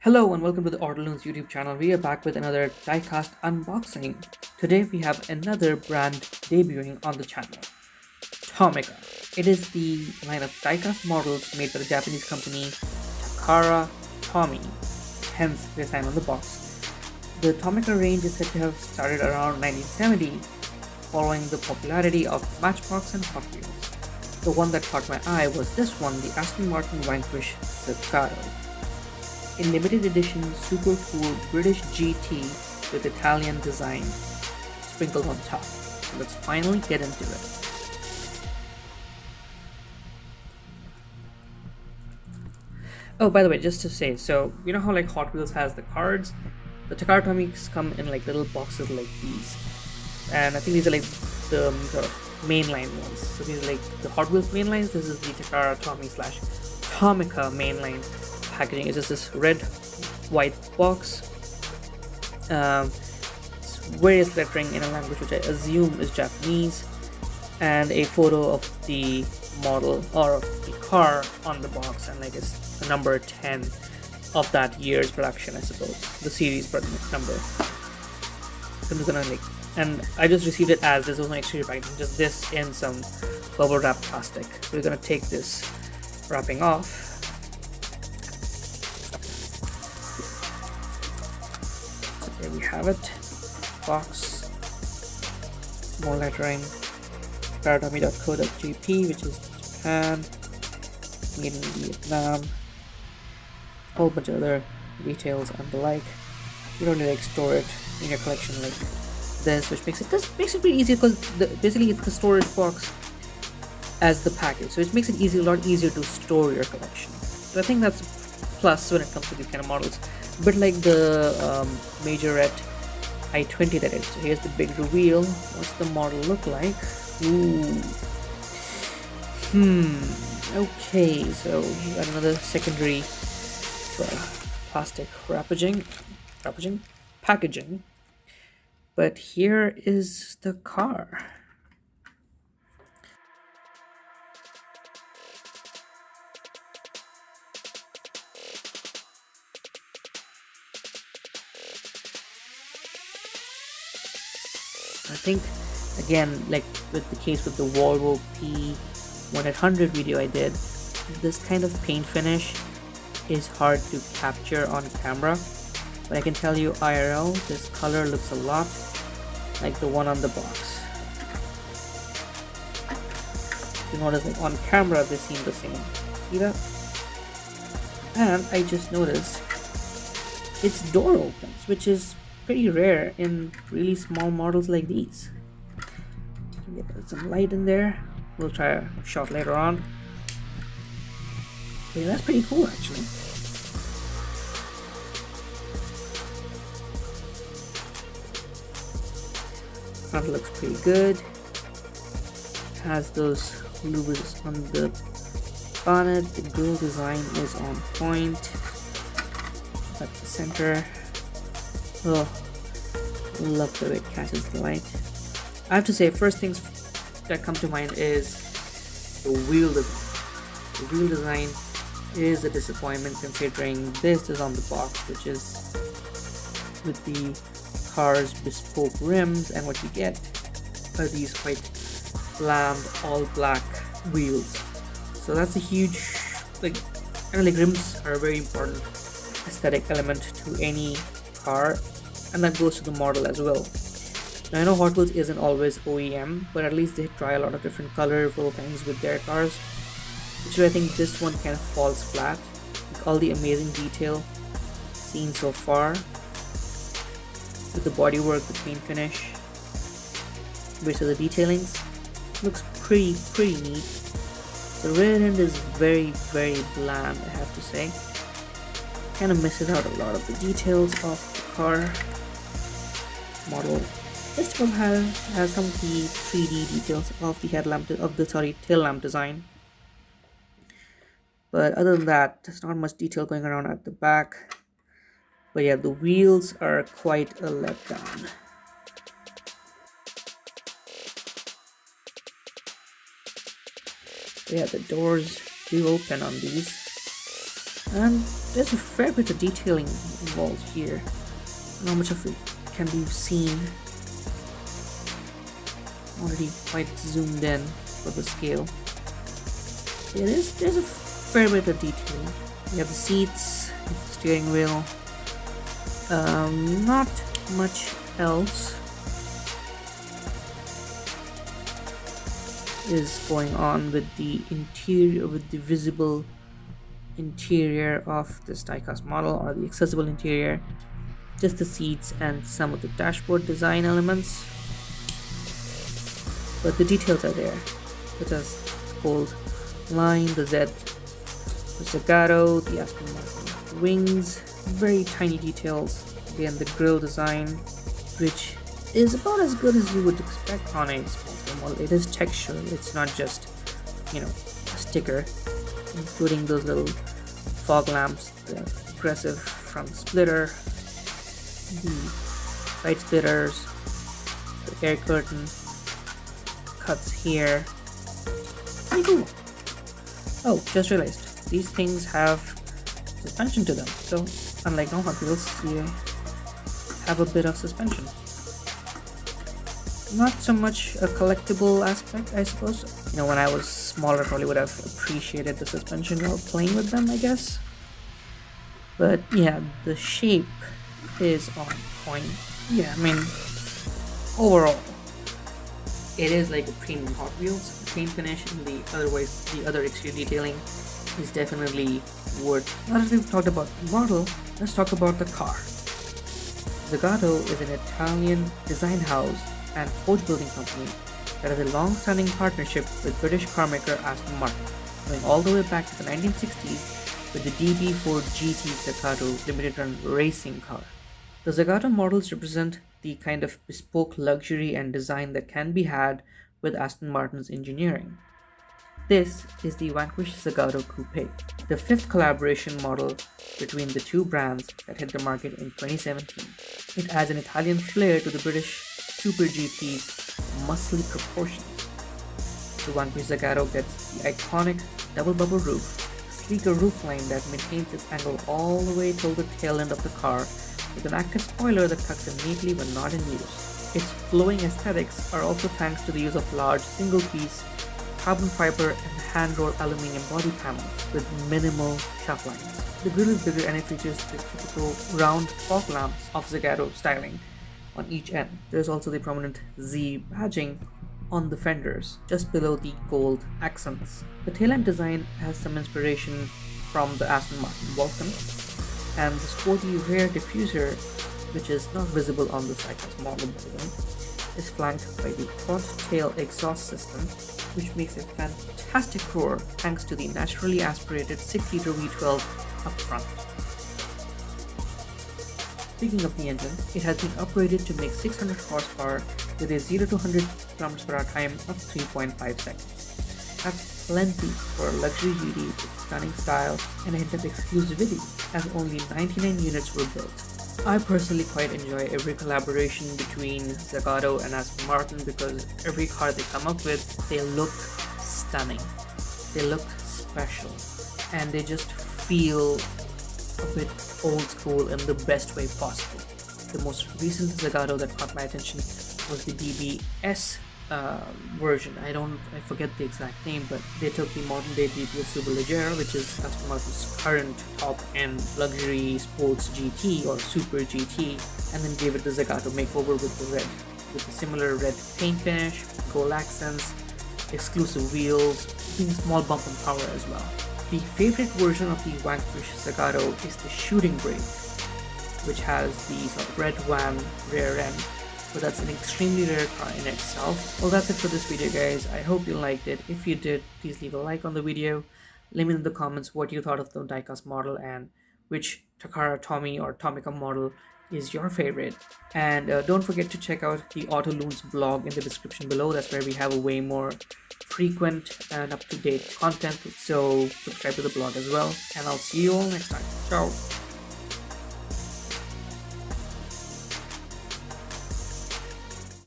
Hello and welcome to the Auto Loons YouTube channel. We are back with another diecast unboxing. Today we have another brand debuting on the channel, Tomica. It is the line of diecast models made by the Japanese company Takara Tomy, hence their sign on the box. The Tomica range is said to have started around 1970, following the popularity of Matchbox and Hot Wheels. The one that caught my eye was this one, the Aston Martin Vanquish Zagato, a limited edition super cool British GT with Italian design sprinkled on top. So let's finally get into it. Oh, by the way, just to say, so you know how like Hot Wheels has the cards? The Takara Tomics come in like little boxes like these. And I think these are like the sort of mainline ones. So these are like the Hot Wheels mainlines. This is the Takara Tomy slash Tomica mainline packaging. It's just this red white box, various lettering in a language which I assume is Japanese, and a photo of the model or of the car on the box, and like it's the number 10 of that year's production, I suppose, the series number. So I'm just gonna like, and I just received it as this was my exterior packaging, just this in some bubble wrap plastic. We're gonna take this wrapping off. There we have it. Box. More lettering. Paratomi.co.jp, which is Japan. Made in Vietnam. A whole bunch of other details and the like. You don't need to like store it in your collection like this, which makes it pretty easy because basically it's the storage box as the package, so it makes it a lot easier to store your collection. So I think that's a plus when it comes to these kind of models. But like the Majorette I-20 that is. So here's the big reveal. What's the model look like? Ooh. Okay, so we got another secondary plastic packaging. But here is the car. I think, again, like with the case with the Volvo P1800 video I did, this kind of paint finish is hard to capture on camera, but I can tell you IRL, this color looks a lot like the one on the box. You notice like on camera they seem the same. See that? And I just noticed its door opens, which is pretty rare in really small models like these. Get some light in there. We'll try a shot later on. Yeah, that's pretty cool actually. Front looks pretty good. Has those louvers on the bonnet. The grille design is on point. At the center. Oh, love the way it catches the light. I have to say, first things that come to mind is the wheel design. The wheel design is a disappointment considering this is on the box, which is with the car's bespoke rims, and what you get are these quite bland all black wheels. So that's a huge, like, kind of like rims are a very important aesthetic element to any car, and that goes to the model as well. Now I know Hot Wheels isn't always OEM, but at least they try a lot of different colorful things with their cars, which I think this one kind of falls flat. Like all the amazing detail seen so far with the bodywork, the paint finish, bits of the detailings, looks pretty neat. The rear end is very bland, I have to say. Kind of misses out a lot of the details of the car model. This one has some of the 3D details of the tail lamp design. But other than that, there's not much detail going around at the back. But yeah, the wheels are quite a letdown. But yeah, the doors do open on these. And there's a fair bit of detailing involved here. Not much of it can be seen. Already quite zoomed in for the scale. There's a fair bit of detailing. You have the seats, the steering wheel. Not much else is going on with the interior, with the visible interior of this diecast model, or the accessible interior. Just the seats and some of the dashboard design elements, but the details are there, such as gold line, the Z, the Zagato, the Aston Martin wings, very tiny details. Again, the grille design, which is about as good as you would expect on a small scale model. It is textured, it's not just, a sticker, including those little fog lamps, the aggressive front splitter, the side splitters, the air curtain, cuts here. Pretty cool. Oh, just realized, these things have suspension to them, so unlike normal Hot Wheels, you have a bit of suspension. Not so much a collectible aspect, I suppose. When I was smaller, probably would have appreciated the suspension while playing with them, I guess. But yeah, the shape is on point. Yeah, overall, it is like a premium Hot Wheels. The paint finish and the other exterior detailing is definitely worth. Now that we've talked about the model, let's talk about the car. Zagato is an Italian design house and coach building company that has a long-standing partnership with British carmaker Aston Martin, going all the way back to the 1960s with the DB4 GT Zagato limited run racing car. The Zagato models represent the kind of bespoke luxury and design that can be had with Aston Martin's engineering. This is the Vanquish Zagato Coupe, the fifth collaboration model between the two brands that hit the market in 2017. It adds an Italian flair to the British Super GT's muscly proportions. The Vanquish Zagato gets the iconic double bubble roof, a sleeker roofline that maintains its angle all the way till the tail end of the car, with an active spoiler that tucks in neatly when not in use. Its flowing aesthetics are also thanks to the use of large single-piece carbon fiber and hand-rolled aluminum body panels with minimal sharp lines. The grille is bigger and it features the typical round fog lamps of Zagato styling on each end. There's also the prominent Z badging on the fenders, just below the gold accents. The taillamp design has some inspiration from the Aston Martin Vulcan, and the sporty rear diffuser, which is not visible on the diecast model by the way, is flanked by the quad tail exhaust system, which makes a fantastic roar thanks to the naturally aspirated 6-liter V12 up front. Speaking of the engine, it has been upgraded to make 600 horsepower with a 0 to 100 km/h time of 3.5 seconds. That's plenty for a luxury GT with stunning style and a hint of exclusivity, as only 99 units were built. I personally quite enjoy every collaboration between Zagato and Aston Martin because every car they come up with, they look stunning, they look special, and they just feel a bit old school in the best way possible. The most recent Zagato that caught my attention was the DBS version. I forget the exact name, but they took the modern day DBS Superleggera, which is Aston Martin's current top end luxury sports GT or Super GT, and then gave it the Zagato makeover with the similar red paint finish, gold accents, exclusive wheels, being a small bump in power as well. The favorite version of the Vanquish Zagato is the shooting brake, which has the sort of red van rear end, but that's an extremely rare car in itself. Well, that's it for this video, guys. I hope you liked it. If you did, please leave a like on the video. Let me know in the comments what you thought of the diecast model and which Takara Tomy or Tomica model is your favorite. And don't forget to check out the Auto Loons blog in the description below. That's where we have a way more frequent and up-to-date content, so subscribe to the blog as well, and I'll see you all next time. Ciao.